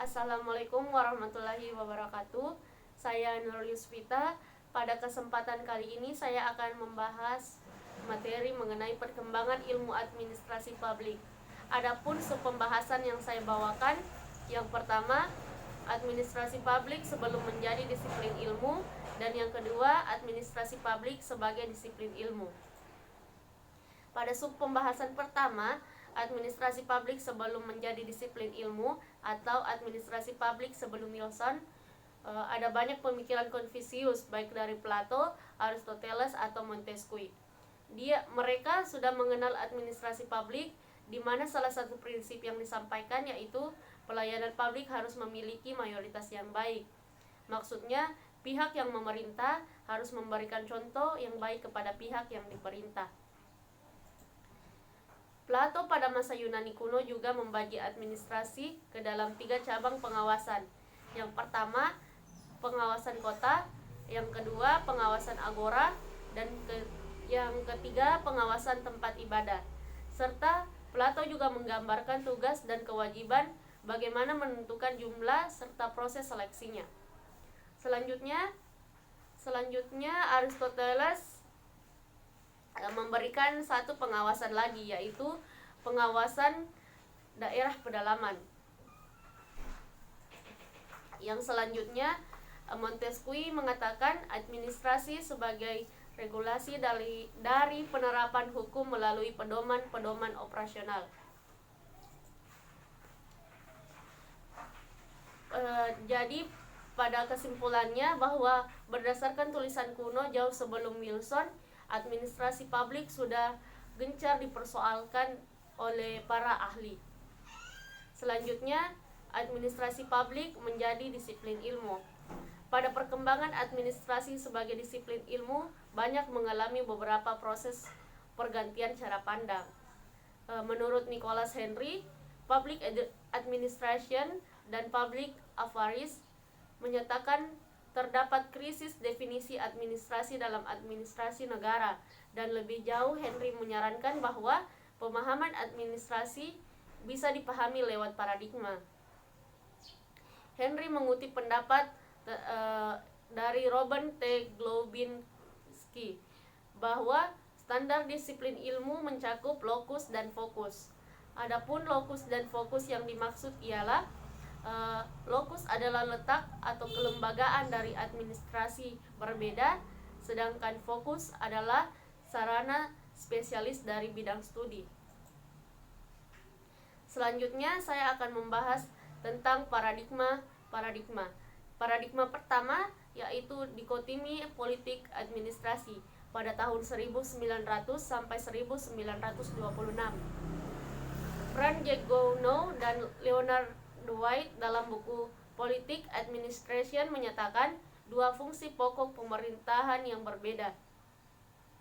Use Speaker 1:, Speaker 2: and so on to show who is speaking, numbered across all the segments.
Speaker 1: Assalamualaikum warahmatullahi wabarakatuh. Saya Nurul Yusfita. Pada kesempatan kali ini saya akan membahas materi mengenai perkembangan ilmu administrasi publik. Adapun subpembahasan yang saya bawakan, yang pertama, administrasi publik sebelum menjadi disiplin ilmu, dan yang kedua, administrasi publik sebagai disiplin ilmu. Pada subpembahasan pertama, administrasi publik sebelum menjadi disiplin ilmu atau administrasi publik sebelum Wilson, ada banyak pemikiran Konfusius baik dari Plato, Aristoteles atau Montesquieu. Mereka sudah mengenal administrasi publik, di mana salah satu prinsip yang disampaikan yaitu pelayanan publik harus memiliki mayoritas yang baik. Maksudnya, pihak yang memerintah harus memberikan contoh yang baik kepada pihak yang diperintah. Plato pada masa Yunani kuno juga membagi administrasi ke dalam 3 cabang pengawasan. Yang pertama, pengawasan kota, yang kedua, pengawasan agora, dan yang ketiga, pengawasan tempat ibadah. Serta Plato juga menggambarkan tugas dan kewajiban bagaimana menentukan jumlah serta proses seleksinya. Selanjutnya Aristoteles memberikan satu pengawasan lagi, yaitu pengawasan daerah pedalaman. Yang selanjutnya Montesquieu mengatakan administrasi sebagai regulasi dari penerapan hukum melalui pedoman-pedoman operasional. Jadi pada kesimpulannya bahwa berdasarkan tulisan kuno jauh sebelum Wilson, administrasi publik sudah gencar dipersoalkan oleh para ahli. Selanjutnya, administrasi publik menjadi disiplin ilmu. Pada perkembangan administrasi sebagai disiplin ilmu, banyak mengalami beberapa proses pergantian cara pandang. Menurut Nicholas Henry, Public Administration dan Public Affairs menyatakan terdapat krisis definisi administrasi dalam administrasi negara, dan lebih jauh Henry menyarankan bahwa pemahaman administrasi bisa dipahami lewat paradigma. Henry mengutip pendapat dari Robert T. Glowinski bahwa standar disiplin ilmu mencakup lokus dan fokus. Adapun lokus dan fokus yang dimaksud ialah lokus adalah letak atau kelembagaan dari administrasi berbeda, sedangkan fokus adalah sarana spesialis dari bidang studi. Selanjutnya saya akan membahas tentang paradigma. Paradigma pertama yaitu dikotomi politik administrasi pada tahun 1900 sampai 1926. Frank J. Gounod dan Leonard Dwight dalam buku Politik Administration menyatakan 2 fungsi pokok pemerintahan yang berbeda.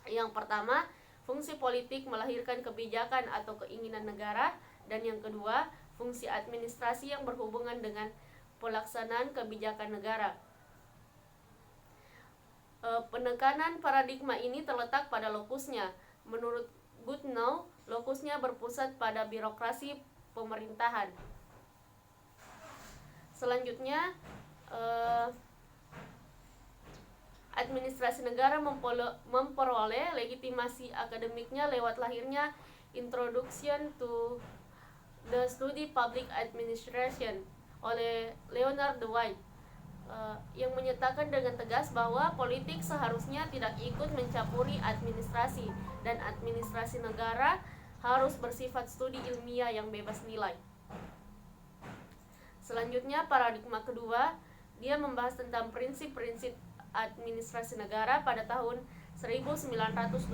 Speaker 1: Yang pertama, fungsi politik melahirkan kebijakan atau keinginan negara, dan yang kedua, fungsi administrasi yang berhubungan dengan pelaksanaan kebijakan negara. Penekanan paradigma ini terletak pada lokusnya. Menurut Gounod, lokusnya berpusat pada birokrasi pemerintahan. Selanjutnya, administrasi negara memperoleh legitimasi akademiknya lewat lahirnya Introduction to the Study Public Administration oleh Leonard Dwight, yang menyatakan dengan tegas bahwa politik seharusnya tidak ikut mencampuri administrasi, dan administrasi negara harus bersifat studi ilmiah yang bebas nilai. Selanjutnya, paradigma kedua, dia membahas tentang prinsip-prinsip administrasi negara pada tahun 1927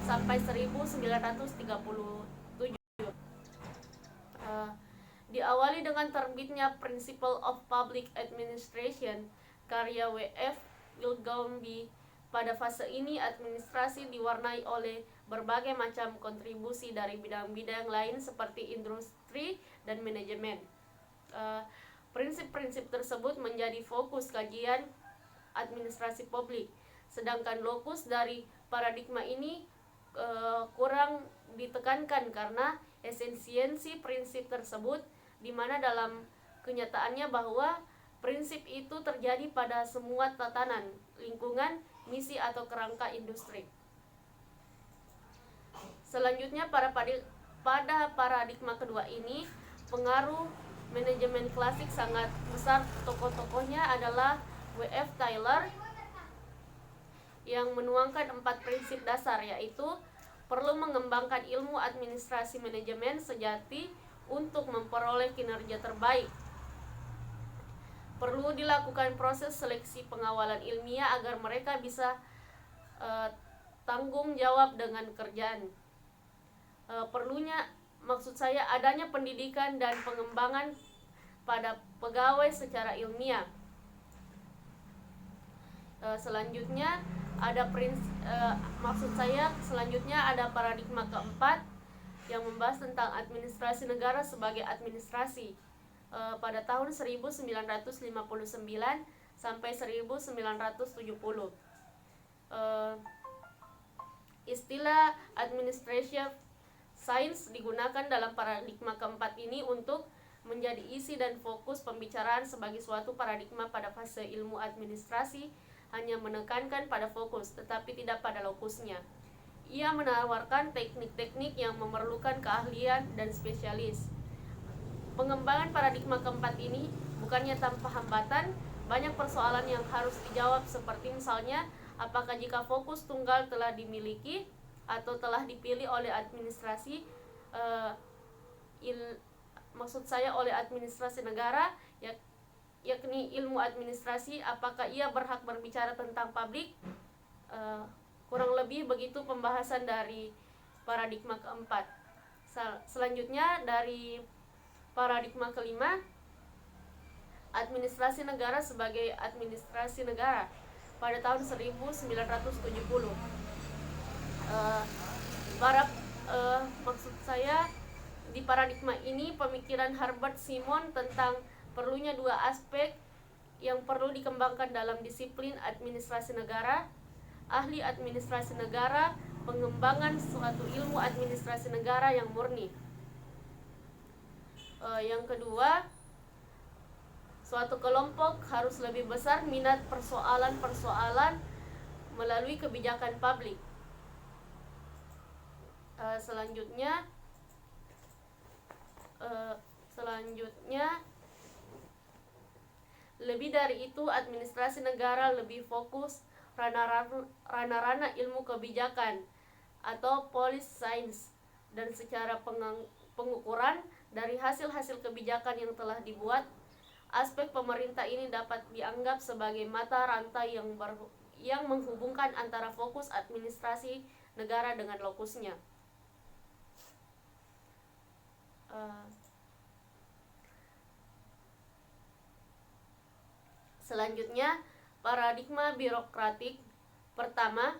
Speaker 1: sampai 1937. Diawali dengan terbitnya Principle of Public Administration karya W.F. Willoughby. Pada fase ini administrasi diwarnai oleh berbagai macam kontribusi dari bidang-bidang lain seperti industri dan manajemen. Prinsip-prinsip tersebut menjadi fokus kajian administrasi publik, sedangkan lokus dari paradigma ini kurang ditekankan karena esensiensi prinsip tersebut, di mana dalam Kenyataannya bahwa prinsip itu terjadi pada semua tatanan, lingkungan, misi atau kerangka industri. Selanjutnya pada paradigma kedua ini, pengaruh manajemen klasik sangat besar. Tokoh-tokohnya adalah W.F. Taylor yang menuangkan 4 prinsip dasar, yaitu perlu mengembangkan ilmu administrasi manajemen sejati untuk memperoleh kinerja terbaik. Perlu dilakukan proses seleksi pengawalan ilmiah agar mereka bisa tanggung jawab dengan kerjaan. Adanya pendidikan dan pengembangan pada pegawai secara ilmiah. Selanjutnya ada paradigma keempat yang membahas tentang administrasi negara sebagai administrasi pada tahun 1959 sampai 1970. Istilah administration science digunakan dalam paradigma keempat ini untuk menjadi isi dan fokus pembicaraan sebagai suatu paradigma pada fase ilmu administrasi hanya menekankan pada fokus tetapi tidak pada lokusnya. Ia menawarkan teknik-teknik yang memerlukan keahlian dan spesialis. Pengembangan paradigma keempat ini bukannya tanpa hambatan. Banyak persoalan yang harus dijawab, seperti misalnya apakah jika fokus tunggal telah dimiliki atau telah dipilih oleh administrasi oleh administrasi negara, yakni ilmu administrasi, apakah ia berhak berbicara tentang publik. Kurang lebih begitu pembahasan dari paradigma keempat. Selanjutnya dari paradigma kelima, administrasi negara sebagai administrasi negara pada tahun 1970. Di paradigma ini pemikiran Herbert Simon tentang perlunya 2 aspek yang perlu dikembangkan dalam disiplin administrasi negara: ahli administrasi negara, pengembangan suatu ilmu administrasi negara yang murni. Yang kedua, suatu kelompok harus lebih besar minat persoalan-persoalan melalui kebijakan publik. Selanjutnya lebih dari itu, administrasi negara lebih fokus ranah-ranah ilmu kebijakan atau policy science, dan secara pengukuran dari hasil-hasil kebijakan yang telah dibuat, aspek pemerintah ini dapat dianggap sebagai mata rantai yang menghubungkan antara fokus administrasi negara dengan lokusnya. Selanjutnya, paradigma birokratik. Pertama,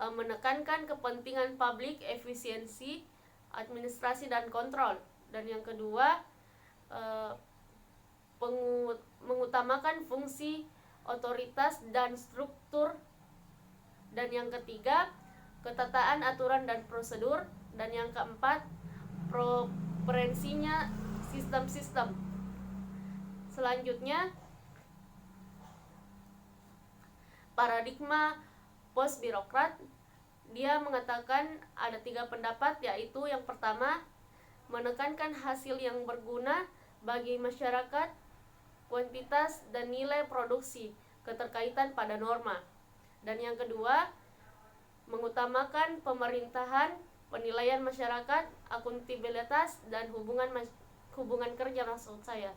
Speaker 1: menekankan kepentingan publik, efisiensi, administrasi dan kontrol. Dan yang kedua, mengutamakan fungsi, otoritas dan struktur. Dan yang ketiga, ketataan aturan dan prosedur. Dan yang keempat, preferensinya sistem-sistem. Selanjutnya, paradigma post birokrat. Dia mengatakan ada 3 pendapat, yaitu yang pertama, menekankan hasil yang berguna bagi masyarakat, kuantitas dan nilai produksi, keterkaitan pada norma. Dan yang kedua, mengutamakan pemerintahan, penilaian masyarakat, akuntabilitas dan hubungan kerja maksud saya.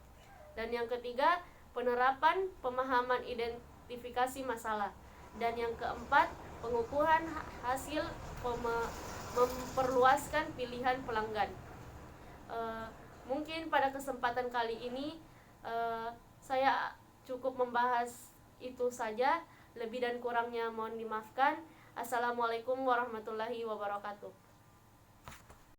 Speaker 1: Dan yang ketiga, penerapan pemahaman identifikasi masalah. Dan yang keempat, pengukuran hasil memperluaskan pilihan pelanggan. Mungkin pada kesempatan kali ini saya cukup membahas itu saja. Lebih dan kurangnya mohon dimaafkan. Assalamualaikum warahmatullahi wabarakatuh.